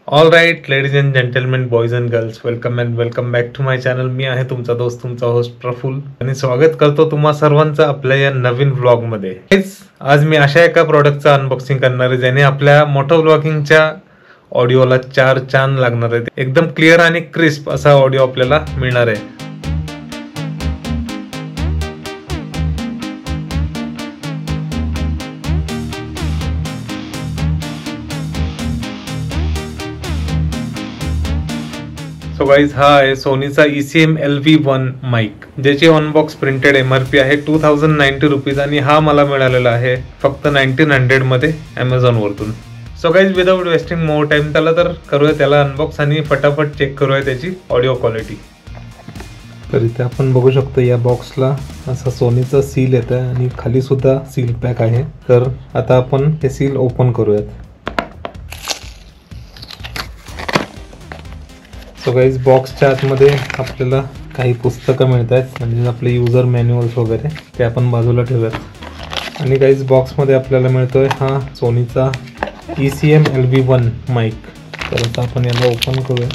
All right ladies and gentlemen, boys and girls, welcome back to my channel. मी आहे तुमचा दोस्त, तुमचा होस्ट प्रफुल्ल, आणि स्वागत करतो तुम्हा सर्वांचं आपल्या या नवीन व्लॉग मध्ये. आज मी अशा एका प्रोडक्टचं अनबॉक्सिंग करणार आहे ज्याने आपल्या मोटो व्लॉगिंगच्या ऑडिओला 4 चांद लागणार आहेत. एकदम क्लिअर आणि क्रिस्प असा ऑडिओ आपल्याला मिळणार आहे. सो गाईज, हा आहे सोनीचा ECM LV1 माईक, ज्याची ऑनबॉक्स प्रिंटेड MRP आहे 2090 रुपीज, आणि हा मला मिळालेला आहे फक्त 1900 मध्ये Amazon वरतून. So guys, without wasting more time, करूया त्याला अनबॉक्स आणि फटाफट चेक करूया त्याची ऑडिओ क्वालिटी. तर इथे आपण बघू शकतो या बॉक्सला असा सोनीचा सील येतं आणि खाली सुद्धा सील पॅक आहे. तर आता आपण हे सील ओपन करूयात. सो गाईज, बॉक्सच्या आतमध्ये आपल्याला काही पुस्तकं मिळत आहेत, म्हणजे आपले युजर मॅन्युअल्स वगैरे, ते आपण बाजूला ठेवूयात. आणि गाईज, बॉक्समध्ये आपल्याला मिळतोय हा सोनीचा ECM LV1 माईक. तर आता आपण याला ओपन करूया.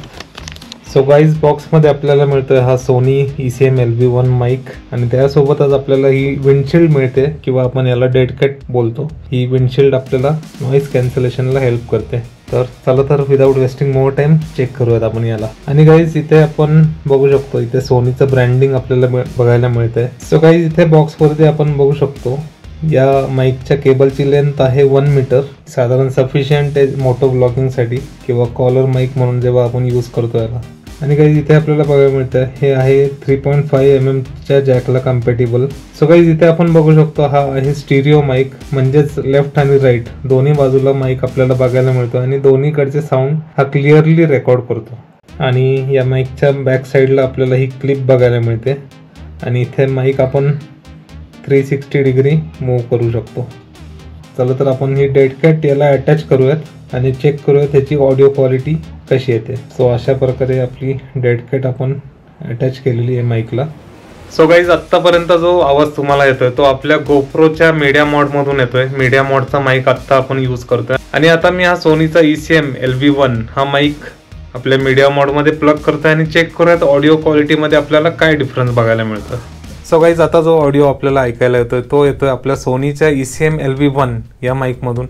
सो गाईज, बॉक्समध्ये आपल्याला मिळतोय हा सोनी ECM LV1 माईक, आणि त्यासोबतच आपल्याला ही विंडशील्ड मिळते, किंवा आपण याला डेड कट बोलतो. ही विंडशील्ड आपल्याला नॉईज कॅन्सलेशनला हेल्प करते. तर चला, तर without wasting more time check करूयात आपण याला. आणि गाईज, इथे आपण बघू शकतो इथे सोनीचं ब्रँडिंग आपल्याला बघायला मिळतंय. सो गाईज, इथे बॉक्सवरती आपण बघू शकतो या माईकच्या केबलची लेंथ आहे 1 मीटर. साधारण सफिशियंट आहे मोटो ब्लॉगिंगसाठी, किंवा कॉलर माईक म्हणून जेव्हा आपण यूज करतो याला. आणि गाईज, इथे आपल्याला बघायला मिळतं हे आहे 3.5 mm च्या जॅकला कम्पॅटेबल. सो गाईज, इथे आपण बघू शकतो हा आहे स्टिरिओ माईक, म्हणजेच लेफ्ट आणि राईट दोन्ही बाजूला माईक आपल्याला बघायला मिळतो, आणि दोन्हीकडचे साऊंड हा क्लिअरली रेकॉर्ड करतो. आणि या माईकच्या बॅक साईडला आपल्याला ही क्लिप बघायला मिळते, आणि इथे माईक आपण 360 डिग्री मूव्ह करू शकतो. चला, तर आपण ही डेड कॅट याला अटॅच करूयात आणि चेक करूयात त्याची ऑडिओ क्वालिटी कशी येते. सो अशा प्रकारे आपली डेड कॅट आपण अटॅच केलेली आहे माईकला. सो गाईज, आत्तापर्यंत जो आवाज तुम्हाला येतोय तो आपल्या गोप्रोच्या मीडिया मोडमधून येतोय. मीडिया मोडचा माईक आत्ता आपण यूज करतोय, आणि आता मी हा सोनीचा ECM LV1 हा माईक आपल्या मीडिया मोडमध्ये प्लग करतोय, आणि चेक करूयात ऑडिओ क्वालिटीमध्ये आपल्याला काय डिफरन्स बघायला मिळतं. सो गाईज, आता जो ऑडिओ आपल्याला ऐकायला येतोय तो येतोय आपल्या सोनीच्या ECM LV1 या माईकमधून.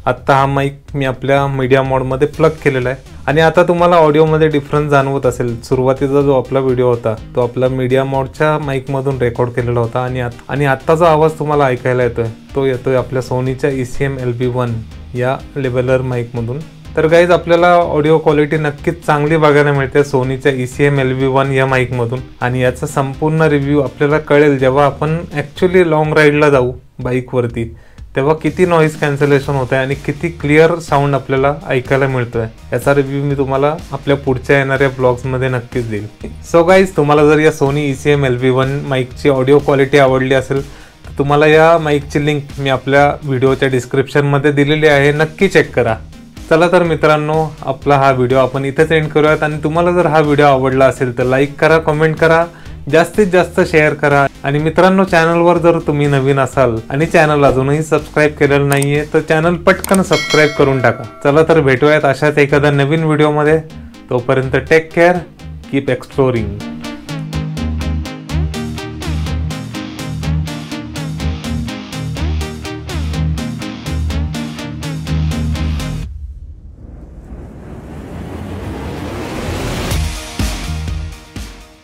आत्ता हा माईक मी आपल्या मीडिया मोडमध्ये प्लग केलेला आहे, आणि आता तुम्हाला ऑडिओमध्ये डिफरन्स जाणवत असेल. सुरुवातीचा जो आपला व्हिडिओ होता तो आपला मीडिया मोडच्या माईकमधून रेकॉर्ड केलेला होता, आणि आत्ता जो आवाज तुम्हाला ऐकायला येतोय तो येतोय आपल्या सोनीच्या ECM LV1 या लेव्हलर माईकमधून. तर गाईज, आपल्याला ऑडिओ क्वालिटी नक्कीच चांगली बघायला मिळते सोनीच्या ECM LV1 या माईकमधून, आणि याचा संपूर्ण रिव्ह्यू आपल्याला कळेल जेव्हा आपण ॲक्च्युली लॉंग राईडला जाऊ बाईकवरती, तेव्हा किती नॉईज कॅन्सलेशन होत आहे आणि किती क्लिअर साऊंड आपल्याला ऐकायला मिळतोय. याचा रिव्ह्यू मी तुम्हाला आपल्या पुढच्या येणाऱ्या ब्लॉग्समध्ये नक्कीच देईल. सो गाईज, तुम्हाला जर या सोनी ECM LV1 माईकची ऑडिओ क्वालिटी आवडली असेल तर तुम्हाला या माईकची लिंक मी आपल्या व्हिडिओच्या डिस्क्रिप्शनमध्ये दिलेली आहे, नक्की चेक करा. चला, तर मित्रांनो, आपला हा व्हिडिओ आपण इथेच एंड करूयात. आणि तुम्हाला जर हा व्हिडिओ आवडला असेल तर लाईक करा, कमेंट करा, जास्तीत जास्त शेअर करा. आणि मित्रांनो, चॅनलवर जर तुम्ही नवीन असाल आणि चॅनल अजूनही सबस्क्राईब केलेलं नाहीये तर चॅनल पटकन सबस्क्राईब करून टाका. चला, तर भेटूयात अशाच एखाद्या नवीन व्हिडिओमध्ये. तोपर्यंत टेक केअर, कीप एक्सप्लोरिंग.